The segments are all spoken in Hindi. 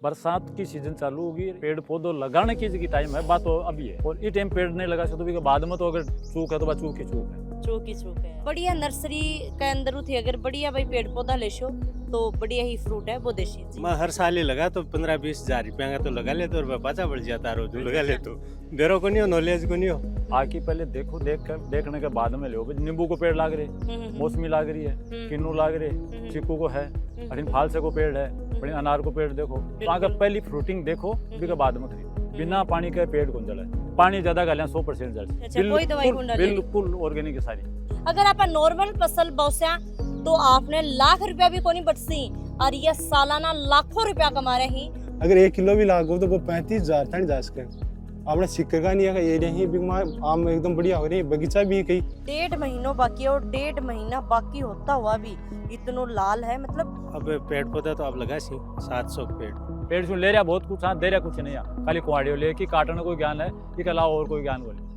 बरसात की सीजन चालू होगी, पेड़ पौधों लगाने की टाइम है, बात तो अभी है। और ये टाइम पेड़ नहीं लगा सकते तो बाद में तो अगर चूक है तो चूक ही चूक है। चूक है। बढ़िया नर्सरी के अंदर थी, अगर बढ़िया भाई पेड़ पौधा ले शो तो बढ़िया ही फ्रूट है वो देशी जी। मैं हर साल ही लगा तो 15-20 हजार रुपया का तो लगा ले तो और बचा बढ़ जाता रोज लगा ले तो बेरो को नहीं हो नॉलेज को नहीं हो। आके पहले देखो, देखने के बाद में लो। नींबू को पेड़ लाग रहे, मौसमी लाग रही है, किन्नू लाग रहे, चीकू को है, अठिन फालसे को पेड़ है, बड़ी अनार को पेड़ देखो। तो अगर पहली फ्रूटिंग देखो उसके बाद में खरीदो। बिना पानी के पेड़ कौन जला है? पानी ज्यादा गालियां 100% जल, बिल्कुल ऑर्गेनिक है सारी। अगर आप नॉर्मल फसल बौस्या तो आपने लाख रुपया भी कोनी बटसी और ये सालाना लाखों रुपया कमा रहे हैं। अगर 1 किलो भी लागो तो वो 35,000 तक जा सके। आपने सिक्कर का नहीं है ये नहीं भी आम एकदम बढ़िया हो रही, बगीचा भी कई 1.5 महीनों बाकी है और 1.5 महीना बाकी होता हुआ भी इतनो लाल है। मतलब अब पेड़ पौधा तो आप लगा सी 700 पेड़ से ले रहा बहुत कुछ, हाँ दे रहा कुछ नहीं है। खाली कुआड़ियों ले कि काटने को ज्ञान है, इसके अलावा और कोई ज्ञान बोले।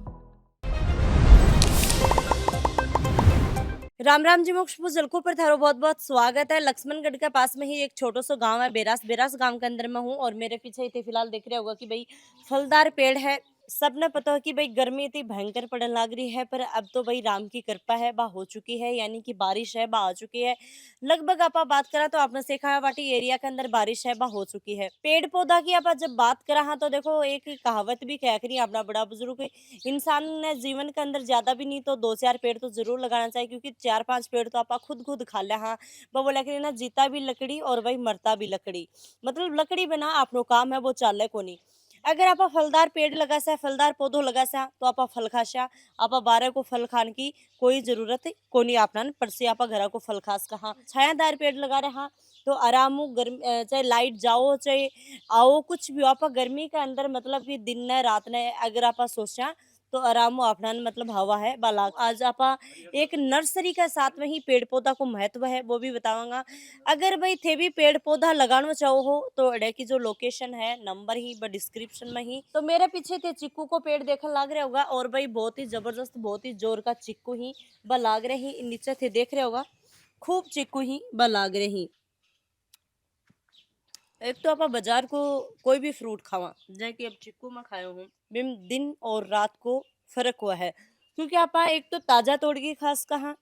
राम राम जी मोक्ष जलको पर थारो बहुत बहुत स्वागत है। लक्ष्मणगढ़ के पास में ही एक छोटो सो गांव है बेरास गांव के अंदर में हूँ और मेरे पीछे इतने फिलहाल देख रहे होगा कि भाई फलदार पेड़ है। सबने पता है कि भाई गर्मी इतनी भयंकर पड़ने लग रही है, पर अब तो भाई राम की कृपा है बा हो चुकी है, यानी कि बारिश है बा आ चुकी है। लगभग आप बात करा तो आपने देखा है वाटी एरिया के अंदर बारिश है बा हो चुकी है। पेड़ पौधा की आप जब बात करा हाँ तो देखो एक कहावत भी कह करी अपना बड़ा बुजुर्ग, इंसान ने जीवन के अंदर ज्यादा भी नहीं तो 2-4 पेड़ तो जरूर लगाना चाहिए, क्योंकि 4-5 पेड़ तो आप खुद खा ले। हाँ वो बोला कि ना जीता भी लकड़ी और भाई मरता भी लकड़ी, मतलब लकड़ी बिना आपनो काम है वो चाले को नहीं। अगर आप फलदार पेड़ लगा सा, फलदार पौधो लगा सा तो आप फल खा सा, आप बारह को फल खाने की कोई जरूरत को नहीं आपना पर से आप घर को फल खास कहा। छायादार पेड़ लगा रहे हाँ तो आराम गर्मी चाहे लाइट जाओ चाहे आओ कुछ भी आप गर्मी के अंदर, मतलब कि दिन ने रात ने अगर आप सोचा तो आराम अपना मतलब हवा है बाला। आज आप एक नर्सरी के साथ में ही पेड़ पौधा को महत्व है वो भी बताऊंगा। अगर भाई थे भी पेड़ पौधा लगाना चाहो हो तो अड़े की जो लोकेशन है नंबर ही डिस्क्रिप्शन में ही। तो मेरे पीछे थे चिक्कू को पेड़ देखने लग रहा होगा और भाई बहुत ही जबरदस्त बहुत ही जोर का चिक्कू ही ब लाग रहे ही। नीचे थे देख रहे होगा खूब चिक्कू ही ब लाग रहे ही। एक तो आप बाजार को कोई भी फ्रूट खावा जैसे कि अब चिक्कू में खाए हूँ, बिम दिन और रात को फर्क हुआ है, क्योंकि आप एक तो ताजा तोड़ के खास कहा।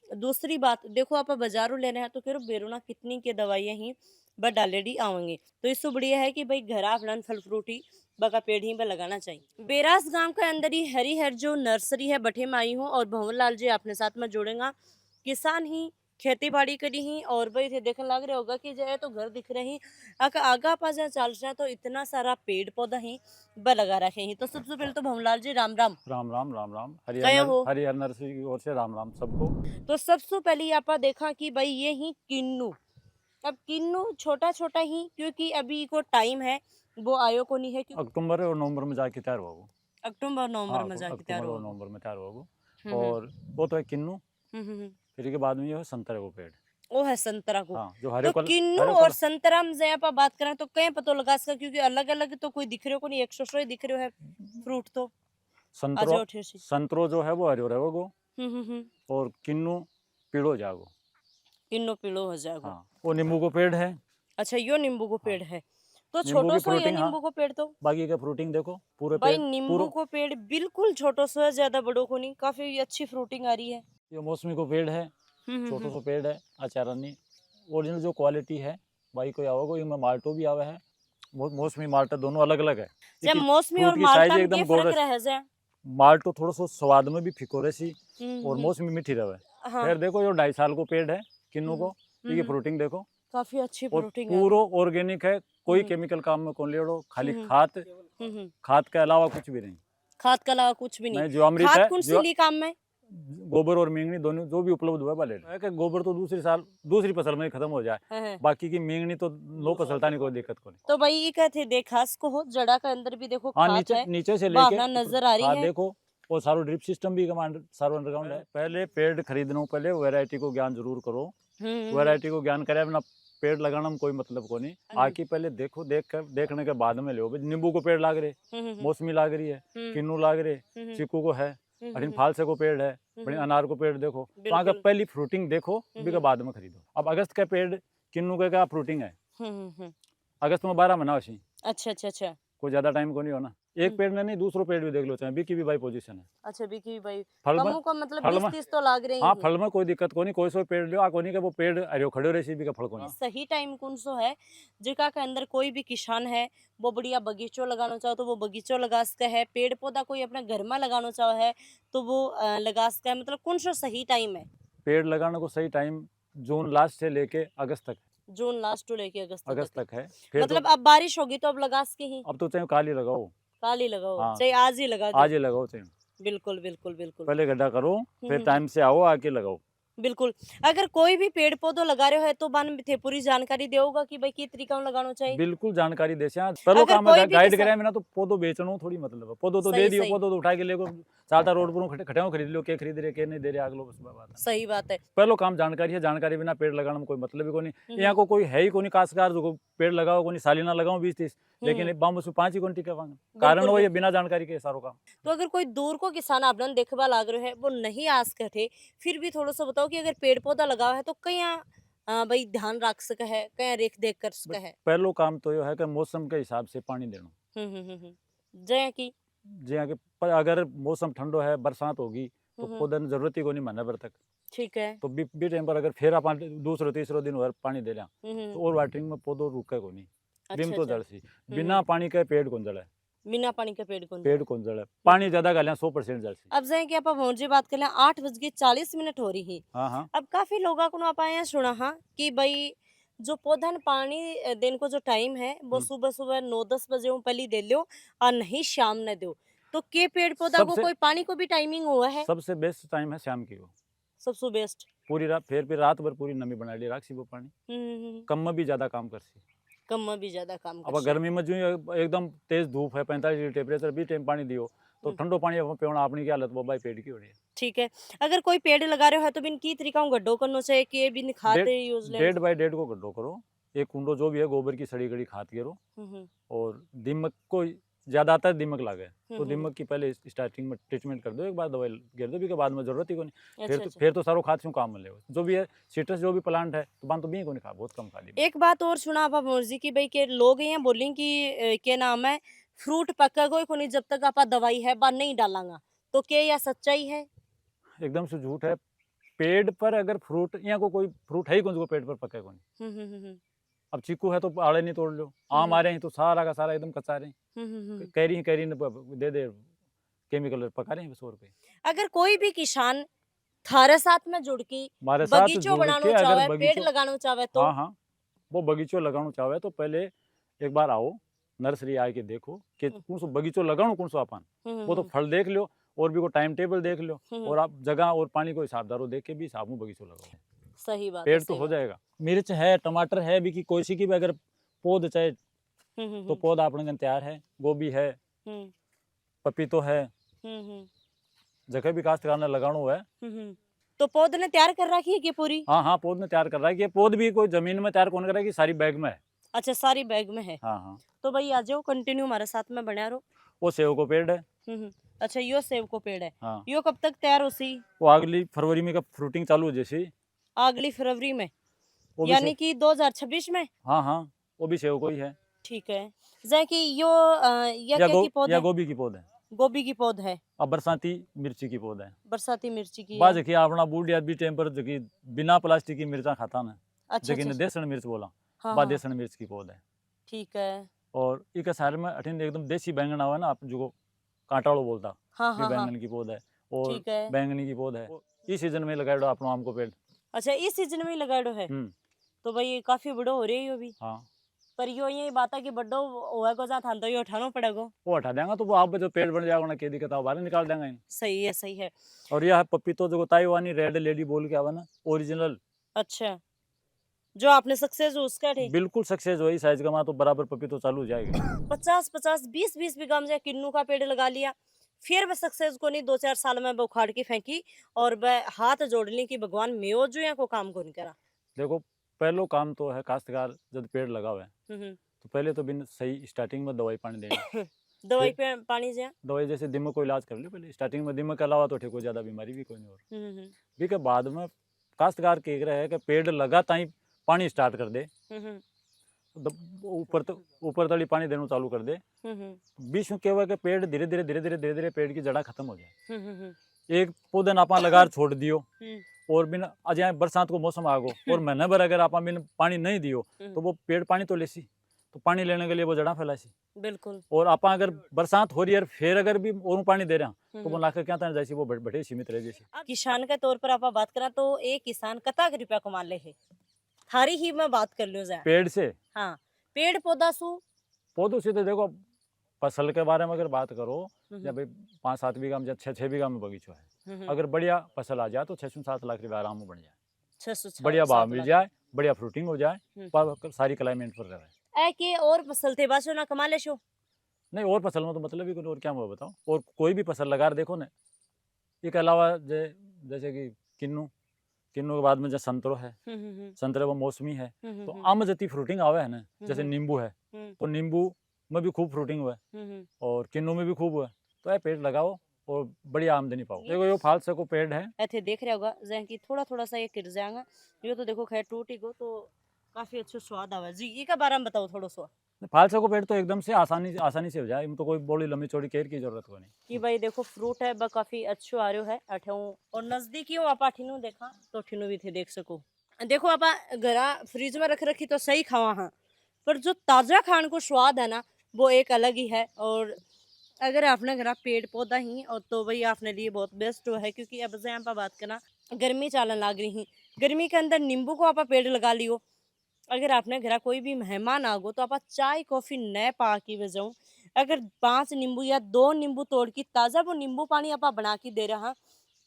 दूसरी बात देखो आप बाजारों लेने हैं तो फिर बेरोना कितनी के दवाइयाँ ही बट ऑलरेडी आवेंगे, तो इससे बढ़िया है कि भाई घर अपना फल फ्रूट ही बका पेड़ ही में लगाना चाहिए। बेरास गांव के अंदर ही हरिहर जो नर्सरी है बठे में आई हूँ और भंवर लाल जी अपने साथ में जोड़ेगा। किसान ही खेती बाड़ी करी ही और भाई थे देखने लग रहे होगा कि जो तो घर दिख रहे हैं आगा पाजा चल रहा है तो इतना सारा पेड़ पौधा ही ब लगा रखे हैं। तो सबसे पहले तो भंवरलाल जी राम राम। राम राम राम राम। गए हो? हरिहर नर्सरी की ओर से राम राम सबको। तो सबसे पहले आप देखा कि भाई ये ही किन्नू, अब किन्नू छोटा छोटा ही क्योंकि अभी को टाइम है वो आयो को नहीं है अक्टूबर और नवंबर में जाके तैयार होगा। अक्टूबर नवंबर हाँ, में जाके अक्टूबर तैयार और होगा। नवंबर में तैयार होगा। और वो तो है किन्नू, फिर के बाद में ये है संतरे को पेड़। वो है संतरा को। हाँ, जो हरे तो किन्नू और संतरा में जब आप बात करें तो कहीं पता लगा सका, क्योंकि अलग अलग तो कोई दिख रहे को नहीं, एक सौ ही दिख रहे है फ्रूट तो। संतरो जो है वो हरे रहेगो और किन्नू पीड़ो जागो। किन्नू पीड़ो हो जाएगा। हाँ, वो नींबू को पेड़ है। अच्छा यो नींबू को पेड़ है तो नींबू छोटो की सो ये फ्रूटिंग, नींबू को पेड़ तो बाकी का फ्रूटिंग देखो पूरे भाई पेड़ नींबू को पेड़ बिल्कुल छोटो सो है, ज्यादा बड़ो को नहीं, काफी अच्छी फ्रूटिंग आ रही है। ये मौसमी को पेड़ है, छोटो सो पेड़ है आचारानी। ओरिजिनल जो क्वालिटी है भाई कोई आओगे इनमें माल्टो भी आवे है, मौसमी माल्टा दोनों अलग अलग है। जब मौसमी और माल्टा में क्या फर्क रह जाए? माल्टो थोड़ा सा स्वाद में भी फिको रही और मौसमी मीठी रहे। हाँ। फिर देखो ये 2.5 साल को पेड़ है किन्नू को, ये फ्रूटिंग देखो काफी अच्छी फ्रूटिंग है, पूरा ऑर्गेनिक है, कोई केमिकल काम में कौन लेड़ो, खाली खाद के अलावा कुछ भी नहीं। खाद के अलावा कुछ भी नहीं। जो अमृत खाद है कौन सी ली काम में? गोबर और मींगनी दोनों जो भी उपलब्ध हुआ भले है कि गोबर तो दूसरी फसल में खत्म हो जाए, बाकी की मींगनी तो लो फसलता नहीं, कोई दिक्कत को नहीं। तो भाई ये कहते देखास को हो जड़ा के अंदर भी देखो हाँ, खाद है, नीचे से लेके नजर आ रही है। देखो वो सारो ड्रिप सिस्टम भी सारो अंडरग्राउंड है। पहले पेड़ खरीदने पहले वैरायटी को ज्ञान जरूर करो, वैरायटी को ज्ञान करे अपना पेड़ लगाना में कोई मतलब को नहीं। आके पहले देखो, देखने के बाद में लो। नींबू को पेड़ लाग रहे, मौसमी लाग रही है, किन्नू लाग रहे, चीकू को है, अठिन फालसे को पेड़ है, बड़ी अनार को पेड़ देखो। तो अगर पहली फ्रूटिंग देखो उसके बाद में खरीदो। अब अगस्त का पेड़ किन्नू का क्या फ्रूटिंग है, अगस्त में 12 महीना वैसे अच्छा अच्छा अच्छा कोई ज्यादा टाइम को नहीं होना। एक हम्म। पेड़ में नहीं, दूसरो पेड़ भी देख लो, चाहे बी की भी भाई पोजीशन है। अच्छा बीकी भाई फल में कमों का मतलब फल 20 में 30 तो लाग रही हाँ, हैं। फल में कोई दिक्कत को नहीं, कोई सो पेड़ लियो आ कोनी के वो पेड़ अरे खड़े रहे भी का फल को नहीं। सही टाइम कौन सो है जेका के अंदर कोई भी किसान है वो बढ़िया बगीचो लगाना चाहो तो वो बगीचो लगा सके है, पेड़ पौधा कोई अपने घर में लगाना चाहो है तो वो लगा सके है, मतलब कौन सो सही टाइम है? पेड़ लगाने को सही टाइम जून लास्ट से लेके अगस्त तक, जून लास्ट टू लेके अगस्त अगस्त तक तक है। फिर मतलब तो अब बारिश होगी तो अब लगा सके ही अब तो चाहे काली लगाओ, काल ही लगाओ हाँ, चाहे आज ही लगा दो। आज ही लगाओ, चाहे बिल्कुल बिल्कुल बिल्कुल पहले गड्ढा करो, फिर हम्म। टाइम से आओ आके लगाओ। बिल्कुल अगर कोई भी पेड़ पौधो लगा रहे हो है तो बान थे पूरी जानकारी देगा कि भाई की तरीका में लगाना चाहिए। बिल्कुल जानकारी दे पहलो अगर काम कोई है भी गाइड किसान- करे में ना, तो पौधो बेचनो थोड़ी मतलब है, पौधो तो सही, दे दियो, सही। पौधो तो उठा के लेको चाहता रोड पर खटे खरीद लो, के खरीद रहे के नहीं दे रहे अगलो, बस बात है। सही बात है। पहलो काम जानकारी है, जानकारी बिना पेड़ लगाने में कोई मतलब ही को नहीं। हम्म। यहाँ को कोई है ही को नहीं काशकार जो पेड़ लगाओ को नहीं, सालिना लगाओ 20-30, लेकिन हम्म। एक बाम उसमें 5 ही को टिके पाएंगे। कारण वो ये बिना जानकारी के सारो काम। तो अगर कोई दूर को किसान आपने देखवा लाग रहे है वो नहीं आस कटे फिर भी थोड़ा सा बताओ कि अगर पेड़ पौधा लगाओ है तो कया भाई ध्यान रख सके है, कया रेख देख कर सके है। पहलो काम तो ये है कि मौसम के हिसाब से पानी देना। जय की जी हाँ, कि अगर मौसम ठंडो है, बरसात होगी तो पौधे ने जरूरत ही को नहीं महीना भर तक, ठीक है। तो बी टाइम पर अगर फिर आप दूसरो तीसरो दिन और पानी दे लिया तो और वाटरिंग में पौधो रुके को नहीं, बिम अच्छा तो अच्छा जड़ सी, बिना पानी के पेड़ कौन जड़े, बिना पानी के पेड़ कौन पेड़ कौन जड़े, पानी ज्यादा गालियां 100% जड़ सी। अब जय कि आप जी बात कर लें 8:40 हो रही है। हाँ हाँ, अब काफी लोगों को आप आए सुना हाँ कि भाई जो पौधा न पानी देने को जो टाइम है वो सुबह सुबह 9-10 बजे वो पहले दे लो और नहीं शाम ने दो, तो के पेड़ पौधा को सबसे कोई पानी को भी टाइमिंग हुआ है? सबसे बेस्ट टाइम है शाम की, वो सबसे बेस्ट। पूरी रात, फिर रात भर पूरी नमी बना ली राख सी वो पानी, कम में भी ज्यादा काम कर सी। कम में भी ज्यादा काम अब कर गर्मी में जो एकदम तेज धूप है, 45 डिग्री टेम्परेचर, भी टाइम पानी दियो तो ठंडो पानी पेवना अपनी क्या हालत वो भाई पेड़ की हो रही है। ठीक है। अगर कोई पेड़ लगा रहे हो है तो बिन की तरीका गड्ढो करना चाहिए कि बिन खाद यूज ले 1.5 को गड्ढो करो, एक कुंडो जो भी है गोबर की सड़ी गड़ी खाद करो, और दीमक को ज्यादातर दीमक लागे तो दीमक की पहले स्टार्टिंग में ट्रीटमेंट कर दो, एक बार दवाई गिर दो, के बाद में जरूरत ही को नहीं, फिर तो सारो खाद क्यों काम में ले जो भी है सिट्रस जो भी प्लांट है तो बांध तो भी को नहीं खा, बहुत कम खा ली। एक बात और सुना आप जी की भाई के लोग यहाँ बोलें कि क्या नाम है फ्रूट पक्का को नहीं जब तक आप दवाई है बार नहीं डालांगा, तो क्या यह सच्चाई है? एकदम से झूठ है। पेड़ पर अगर फ्रूट, यहाँ को कोई फ्रूट है ही कौन जो पेड़ पर पके को नहीं। अब चीकू है तो आड़े नहीं तोड़ लो, आम आ रहे हैं तो सारा का सारा एकदम कच्चा रहे हैं, कैरी ने दे दे केमिकल पका रहे हैं 100 रुपए। अगर कोई भी किसान थारे साथ में जुड़ के हमारे साथ बगीचो जुड़ बनाना के चाहे, अगर पेड़ लगाना चाहे तो हाँ हाँ, वो बगीचो लगाना चाहे तो पहले एक बार आओ नर्सरी आके देखो कि कौन सो बगीचो लगाओ, कौन सो अपन वो तो फल देख लो और भी को टाइम टेबल देख लो, और आप जगह और पानी को हिसाबदारो देख के भी हिसाब में बगीचो लगाओ। सही बात पेड़ तो हो जाएगा। मिर्च है, टमाटर है भी, की कोई सी की भी अगर पौध चाहे तो पौधा अपने तैयार है, गोभी है, पपीतो है, जगह भी काश्तकार ने लगानो है। तो पौध ने तैयार कर रखी है कि पूरी? हाँ हाँ, पौध ने तैयार कर रहा है, कि पौध भी कोई जमीन में तैयार कौन कर रहा है, कि सारी बैग में है। अच्छा सारी बैग में है। हाँ हाँ, तो भाई आ जाओ कंटिन्यू हमारे साथ में बना रहो। वो सेव को पेड़ है। अच्छा यो सेब को पेड़ है। हाँ, यो कब तक तैयार हो सी? वो अगली फरवरी में का फ्रूटिंग चालू हो जैसी, अगली फरवरी में, वो भी यानी कि 2026 में। हाँ हाँ, वो भी सेव को ही है। ठीक है। जैसे कि यो या क्या की पौध या है? गोभी की पौध है। गोभी की पौध है। अब बरसाती मिर्ची की पौध है। बरसाती मिर्ची की बाज है। की अपना बूढ़ या भी टाइम पर जो कि बिना प्लास्टिक की मिर्चा खाता ना, अच्छा जो कि अच्छा देसन मिर्च बोला, हाँ, बा हाँ, देसन मिर्च की पौध है। ठीक है। और एक साइड में अठिन एकदम देसी बैंगन आवा ना, आप जो कांटाड़ो बोलता, हाँ भी हाँ हाँ बैंगन की पौध है, और ठीक है। बैंगनी की पौध है। इस सीजन में लगाए अपना आम को पेड़। अच्छा इस सीजन में ही लगाड़ो है। तो भाई ये काफी बड़ो हो रही है यो भी। हाँ, पर यो यही बात है कि बड़ो होए को जाता तो यो उठाना पड़ेगा। वो हटा देंगे तो वो आप जो पेड़ बन जाएगा ना, क्या दिक्कत है, बाहर निकाल देंगे। सही है सही है। और यह पपीतो जो ताइवानी रेड लेडी बोल के आवा ना, ओरिजिनल। अच्छा जो आपने सक्सेस उसका ठीक बिल्कुल सक्सेस हुई साइज का, तो बराबर पपीतो चालू हो जाएगा। 50-50 20-20 बीघा में किन्नू का पेड़ लगा लिया, फिर वह सक्सेस को नहीं 2-4 साल में वो उखाड़ के फेंकी और वह हाथ जोड़ ली कि भगवान मेो जो या को काम को नहीं करा। देखो पहलो काम तो है काश्तकार जब पेड़ लगावे तो पहले तो बिन सही स्टार्टिंग में दवाई पानी देना। दवाई पे पानी से दवाई जैसे दिमाग को इलाज कर ले पहले स्टार्टिंग में, दिमाग के अलावा तो ठीक, ज्यादा बीमारी भी कोई नहीं हो रही। के बाद में काश्तकार कह रहा है कि पेड़ लगा ताई पानी स्टार्ट कर दे, ऊपर तली पानी देना चालू कर दे। बीच में क्या हुआ कि पेड़ धीरे धीरे पेड़ की जड़ा खत्म हो जाए। एक पौधे आपा लगा छोड़ दियो और बिना अजय बरसात को मौसम आ गो और महीने भर अगर आप बिना पानी नहीं दियो तो वो पेड़ पानी तो लेसी, तो पानी लेने के लिए वो जड़ा फैलासी। बिल्कुल। और आप अगर बरसात हो रही है फिर अगर भी और पानी दे रहे हैं तो वो लाकर क्या था जैसे वो बड़े सीमित रह जैसे। किसान के तौर पर आप बात करा तो एक किसान कता रुपया कमा ले है थारी ही मैं बात कर लो जाए पेड़ से। हाँ, पेड़ पौधा सु पौधों से तो देखो फसल के बारे में अगर बात करो या भाई 5-7 बीघा में या 6 बीघा में बगीचा है, अगर बढ़िया फसल आ जाए तो 6-7 लाख रुपया आराम में बन जाए, 600 बढ़िया भाव मिल जाए, बढ़िया फ्रूटिंग हो जाए, पर सारी क्लाइमेट पर रहे। ऐ के और फसल थे बासो ना कमा ले शो नहीं और फसल में तो मतलब ही और क्या मैं बताऊं। और कोई भी फसल लगा देखो ना, इसके अलावा जैसे कि किन्नू के बाद में जो संतरो है, संतरे वो मौसमी है, तो आम जती फ्रूटिंग आवे है ना, जैसे नींबू है तो नींबू में भी खूब फ्रूटिंग हुआ है और किन्नू में भी खूब हुआ है। तो ये पेड़ लगाओ और बढ़िया आमदनी पाओ। देखो ये फालसा को पेड़ है, ऐसे देख रहा होगा जैसे कि थोड़ा थोड़ा सा ये गिर जाएगा, ये तो देखो खैर टूटी गो तो काफी अच्छा स्वाद आवा जी। ये का बारे में बताओ थोड़ा सा। फालसा को पेड़ तो एकदम से आसानी से हो जाए, इनमें तो कोई बड़ी लंबी चौड़ी केयर की जरूरत को नहीं कि भाई देखो फ्रूट है वह काफी अच्छो आ रहा है अठो और नजदीकी हो आप ठिनू देखा तो ठिनू भी थे देख सको। देखो आप घरा फ्रिज में रख रखी तो सही खावा हाँ, पर जो ताजा खान को स्वाद है ना वो एक अलग ही है। और अगर आपने घर पेड़ पौधा ही और तो भाई आपने लिए बहुत बेस्ट है, क्योंकि अब से यहाँ पर बात करना गर्मी चालन लग रही, गर्मी के अंदर नींबू को आप पेड़ लगा लियो। अगर आपने घर कोई भी मेहमान आ गो तो आप चाय कॉफी न पा की वजह अगर 5 नींबू या 2 नींबू तोड़ के ताज़ा वो नींबू पानी आप बना के दे रहा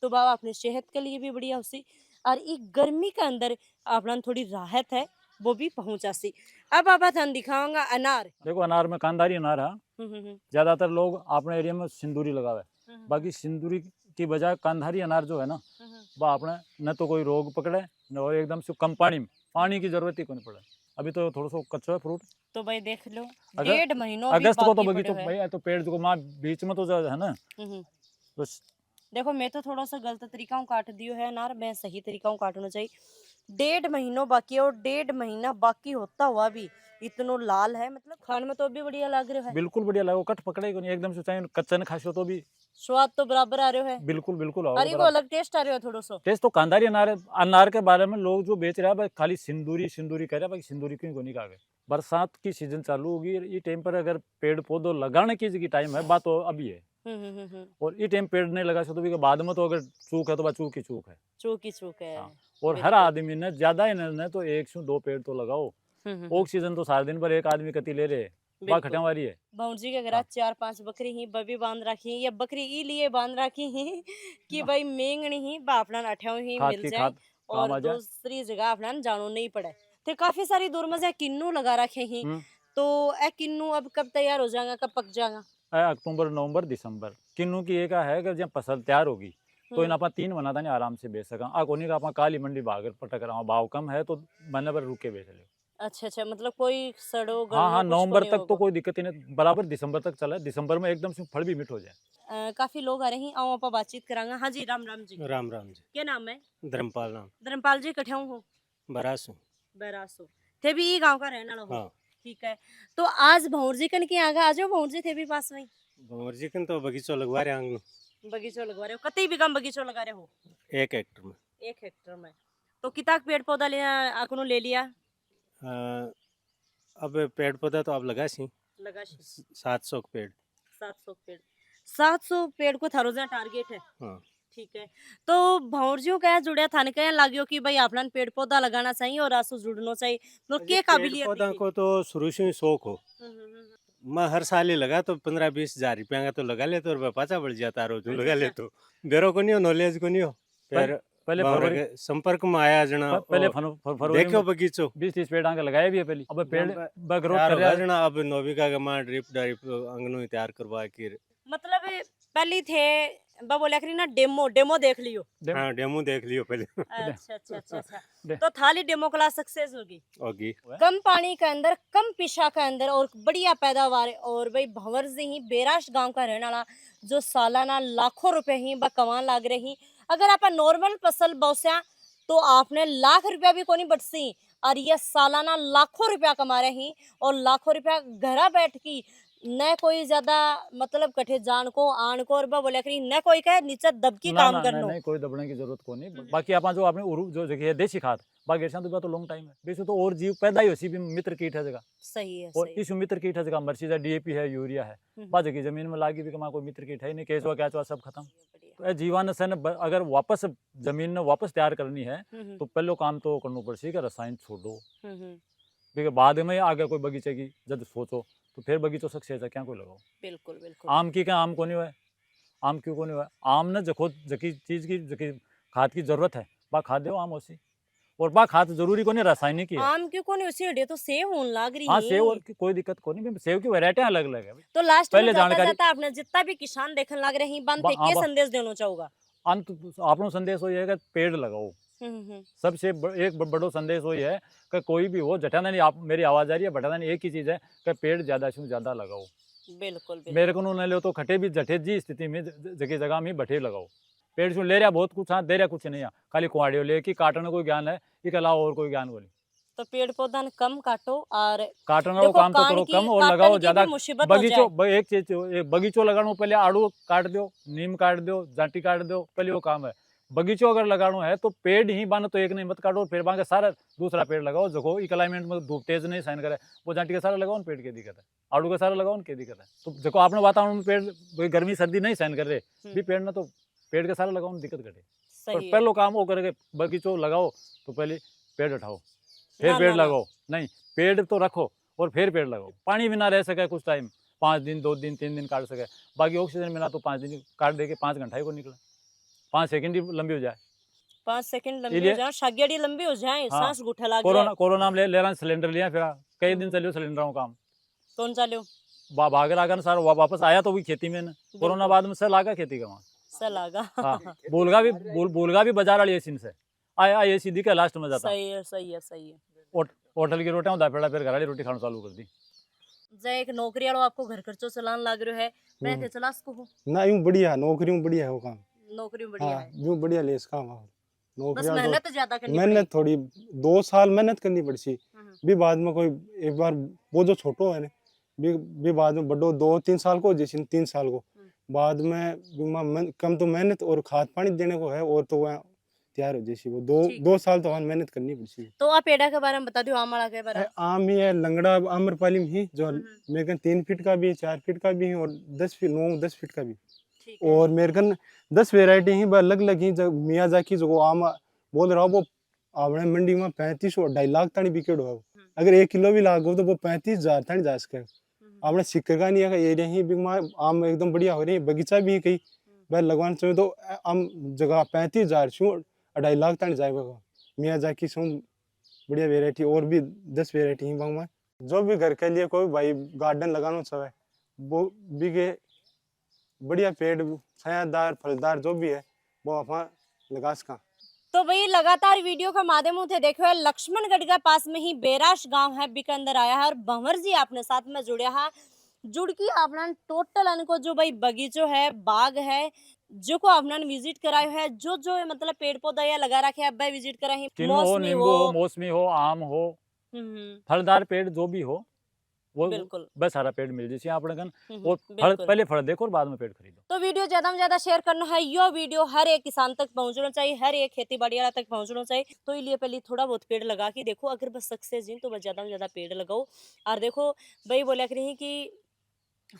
तो बाबा अपने सेहत के लिए भी बढ़िया होसी और एक गर्मी के अंदर अपना थोड़ी राहत है वो भी पहुंचा सी। अब आप थान दिखाऊंगा अनार। देखो अनार में कांधारी अनार है, ज्यादातर लोग अपने एरिया में सिंदूरी लगावे, बाकी सिंदूरी की बजाय कांधारी अनार जो है ना वह अपने न तो कोई रोग पकड़े न और एकदम से कम पानी की जरूरत ही कोई नहीं पड़े। अभी तो थोड़ा सा कच्चा है फ्रूट, तो भाई देख लो अगर 1.5 महीनों अगस्त को तो बगीचो भाई तो पेड़ को माँ बीच में तो है ना। तो देखो मैं तो थोड़ा सा गलत तरीका काट दियो है अनार, मैं सही तरीका काटना चाहिए। 1.5 महीनों बाकी और 1.5 महीना बाकी होता हुआ भी इतनो लाल है, मतलब खाने में तो भी बढ़िया लग रहा है। बिल्कुल बढ़िया लगो, कट पकड़े को नहीं एकदम से, चाहे कच्चा न खासो तो भी स्वाद तो बराबर आ रहा है। बिल्कुल बिल्कुल अरे वो अलग टेस्ट आ रहा है थोड़ा सा। टेस्ट तो कांधारी अनार के बारे में लोग जो बेच रहे हैं खाली सिंदूरी सिंदूरी कह रहे हैं, बाकी सिंदूरी क्यों नहीं कहा गया। बरसात की सीजन चालू होगी, ये टाइम पर अगर पेड़ पौधों लगाने की टाइम है, बात तो अभी है। और ये टाइम पेड़ नहीं लगा सकते तो बाद में तो अगर चूक है तो चूक ही चूक है, चूक ही चूक है। और हर आदमी ने ज्यादा ही नहीं तो 1 से 2 पेड़ तो लगाओ। ऑक्सीजन तो सारे दिन पर एक आदमी कति ले रहे खटवारी है। भाजी के घर 4-5 बकरी ही बबी बांध रखी है, या बकरी ई लिए बांध रखी है कि भाई मेंगनी ही बापना अठाव ही मिल जाए और दूसरी जगह अपना जानो नहीं पड़े। तो काफी सारी दूर में किन्नू लगा रखे ही, तो ए किन्नू अब कब तैयार हो जाएगा, कब पक जाएगा? अक्टूबर नवंबर दिसंबर किन्नू की एक है कि जब फसल तैयार होगी तो इन आप 3 महीना था आराम से बेच सका। कोनी का आप काली मंडी भागर पटक रहा भाव कम है तो महीने भर रुक के बेच ले। अच्छा, मतलब कोई सड़ो हाँ नवंबर तक तो कोई दिक्कत नहीं, बराबर दिसंबर तक चला, दिसंबर में एकदम से फल भी मीठ हो जाए। काफी लोग आ रहे हैं, आओ आप बातचीत करांगा। हाँ जी, राम राम जी। राम राम जी। क्या नाम है? धर्मपाल नाम। धर्मपाल जी कठिया हो? बरासो थे भी ये गांव का रहने वाला हो? हाँ। ठीक है, तो आज भौर जी कन के आगे आ जाओ। भौर जी थे भी पास में? भौर जी कन तो बगीचा लगवा रहे आंगन। बगीचा लगवा रहे हो? कतई भी काम बगीचा लगा रहे हो? 1 हेक्टर में। 1 हेक्टर में तो कितना पेड़ पौधा लिया आपको ले लिया? अब पेड़ पौधा तो आप लगा 700 पेड़। 700 पेड़ को थारो टारगेट है। हाँ। ठीक है, तो भौरजियों क्या जुड़े थाने क्या लागियो कि भाई अपना पेड़ पौधा लगाना चाहिए और आसू जुड़ना चाहिए, मतलब क्या काबिलियत? पौधा को तो शुरू से ही शौक हो, मैं हर साल ही लगा तो 15-20 हजार रुपया का तो लगा ले तो और पाचा बढ़ जाता रोज लगा ले तो बेरो को नहीं हो, नॉलेज को नहीं हो। फिर पहले संपर्क में आया जना, पहले फरवरी देखो बगीचो 20-30 पेड़ आगे लगाए भी है पहले। अब पेड़ ग्रोथ कर रहा है जना, अब नोविका का मां ड्रिप अंगनों तैयार करवा के, मतलब पहले थे बोला करी ना डेमो देख लियो। हाँ डेमो देख लियो पहले। अच्छा। तो थाली डेमो क्लास सक्सेस होगी। कम पानी के अंदर, कम पिशा के अंदर और बढ़िया पैदावार। और भाई भंवर से ही बेराश गांव का रहने वाला जो सालाना लाखों रुपए ही कमा लाग रही। अगर आप नॉर्मल फसल बौस्या तो आपने लाख रुपया भी कोनी बटसी, और ये सालाना लाखों रुपया कमा रहे हैं और लाखों रुपया घर बैठ की न कोई ज्यादा मतलब कठे जान को आन को और बोले करी न कोई कहे नीचे दबकी ना काम ना करनो। नहीं कोई दबने की जरूरत को नहीं। बाकी आप जो आपने जो जगह है देसी खाद बाकी ऐसा तो लॉन्ग टाइम है बेसो तो और जीव पैदा ही होसी भी मित्र कीट है जगह सही है और सही इस मित्र कीट है जगह मर्सी है डीएपी है यूरिया है बाजू की जमीन में लागी भी कमा कोई मित्र कीट है ही नहीं केचुआ क्या चुआ सब खत्म। तो ये जीवाणुसन अगर वापस जमीन ने वापस तैयार करनी है तो पहले काम तो करना पड़ेगा कि रसायन छोड़ो फिर बाद में आगे कोई बगीचे की जब सोचो तो फिर बगीचों सक्सेस है क्या कोई लगाओ। बिल्कुल बिल्कुल। आम की क्या आम को नहीं हुआ आम क्यों को नहीं हुआ आम ने जखो जकी चीज की जकी खाद की जरूरत है बा खाद दो आम होसी और बा खाद जरूरी को नहीं रासायनिक ही है। आम क्यों को नहीं उसी अड़े तो सेव होने लग रही हाँ है। सेव और कोई दिक्कत को नहीं सेव की वैरायटी अलग अलग है। तो लास्ट में पहले जाता जानकारी जाता आपने जितना भी किसान देखने लग रहे हैं बनते हाँ, के संदेश देना चाहूंगा। अंत आपनो संदेश हो है कि पेड़ लगाओ। सबसे एक बड़ो संदेश हो है कि कोई भी हो जटाना नहीं आप मेरी आवाज आ रही है बटाना नहीं एक ही चीज है कि पेड़ ज्यादा से ज्यादा लगाओ। बिल्कुल मेरे को न लो तो खटे भी जठे जी स्थिति में जगह जगह में बठे लगाओ। पेड़ से ले रहा बहुत कुछ हाँ दे रहा कुछ नहीं है खाली कुआड़ियों ले कि काटने कोई ज्ञान है इसके अलावा और कोई ज्ञान बोली। तो पेड़ पौधा काटम काटो और काटने को काम तो करो कम और लगाओ ज्यादा। बगीचो एक चीज बगीचो लगाना पहले आड़ू काट दो नीम काट दो जाटी काट दो पहले वो काम है। बगीचो अगर लगाना है तो पेड़ ही बन तो एक नहीं मत काटो फिर बाकी सारा दूसरा पेड़ लगाओ जो क्लाइमेट में धूप तेज नहीं सहन करे वो जाटी का सारा लगाओ पेड़ की दिक्कत है आड़ू का सारा लगाओ की दिक्कत है। तो देखो आपने वातावरण में पेड़ गर्मी सर्दी नहीं सहन कर रहे भी पेड़ ना तो पेड़ का सारा लगाओ दिक्कत घटे। पर पहले काम वो करके बगीचो लगाओ तो पहले पेड़ उठाओ फिर पेड़ लगाओ नहीं पेड़ तो रखो और फिर पेड़ लगाओ। पानी भी ना रह सके कुछ टाइम 5 दिन 2 दिन 3 दिन काट सके बाकी ऑक्सीजन मिला तो 5 दिन काट दे के 5 घंटा ही को निकला 5 सेकंड ही लंबी हो जाए 5 सेकंड लंबी हो जाए शागियाड़ी लंबी हो जाए हाँ, सांस घुटा लग जाए। कोरोना में ले रहा सिलेंडर लिया फिर कई दिन चलियो सिलेंडरों काम कौन चालो भाग आकर सारा वापस आया तो भी खेती में कोरोना बाद में से लागा खेती का वहाँ से लागा। हाँ बोलगा भी बाजार वाली एसी से आया ये सीधी का लास्ट में जाता। सही है सही है सही है। होटल की रोटियां उदा पेड़ा फिर घर वाली रोटी खाना चालू कर दी। जय एक नौकरी वालों आपको घर खर्चो चलान लाग रहा है पैसे चला सको हो ना यूं बढ़िया नौकरी में बढ़िया है वो काम नौकरी बढ़िया हाँ है यूं बढ़िया ले इसका काम बस नौकरी मेहनत ज्यादा करनी मेहनत थोड़ी 2 साल मेहनत करनी पड़सी भी बाद में कोई एक बार वो जो छोटो है ना भी बाद में बड़ो 2-3 साल को जैसे 3 साल को बाद में कम तो मेहनत और खाद पानी देने को है और तो वह तैयार हो जैसी वो 2 साल तो मेहनत करनी पड़ती। तो आप पेड़ा के बारे में बता दो आम वाला के बारे में। आम ही है लंगड़ा आम्रपाली में ही जो मेरे कन 3 फीट का भी 4 फीट का भी है और 9-10 फीट का भी और मेरे कन 10 वेराइटी ही अलग अलग ही मियाजाकी जो आम बोल रहा हूँ वो आपने मंडी में 35 और 2.5 लाख तक बिकेड हो अगर 1 किलो भी लागो तो वो 35,000 तक जा सके। आपने सिक्कर का नहीं है एरिया ही आम एकदम बढ़िया हो रही है बगीचा भी कहीं वह लगवाना चाहिए तो आम जगह 35,000 शू 2.5 लाख तक जाएगा मियाजाकी शू बढ़िया वेराइटी और भी 10 वेराइटी ही में जो भी घर के लिए कोई भाई गार्डन लगाना चाहे वो भी के बढ़िया पेड़ छायादार फलदार जो भी है वो आप लगा सका। तो भाई लगातार वीडियो का माध्यम से देखो है लक्ष्मणगढ़ के पास में ही बेराश गांव है बीके अंदर आया है और भंवर जी आपने साथ में जुड़े है जुड़ की आपने टोटल अनको जो भाई बगीचो है बाग है जो को आपने विजिट करायो है जो मतलब पेड़ पौधा या लगा रखे अब विजिट करा है मौसमी हो आम हो फलदार पेड़ जो भी हो वो बिल्कुल बस सारा पेड़ मिल जैसे आप और पहले फल देखो और बाद में पेड़ खरीदो। तो वीडियो ज्यादा से ज्यादा शेयर करना है यो वीडियो हर एक किसान तक पहुंचना चाहिए हर एक खेती बाड़ी वाला तक पहुंचना चाहिए तो इसलिए पहले थोड़ा बहुत पेड़ लगा के देखो अगर बस सक्सेस जी तो बस ज्यादा से ज्यादा पेड़ लगाओ। और देखो भाई बोला करी कि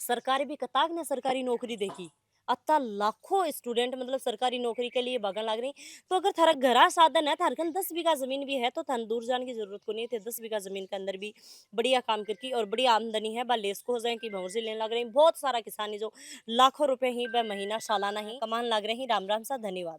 सरकार भी कताक ने सरकारी नौकरी देखी अत्ता लाखों स्टूडेंट मतलब सरकारी नौकरी के लिए भागन लग रही। तो अगर थारा घरा साधन है थारे 10 बीघा जमीन भी है तो थान दूर जाने की जरूरत को नहीं थे 10 बीघा जमीन के अंदर भी बढ़िया काम करके और बढ़िया आमदनी है बा लेस को हो जाए कि भौजी लेने लग रही। बहुत सारा किसान जो लाखों रुपए ही वह महीना सालाना ही कमान लग रहे हैं। राम राम सा धन्यवाद।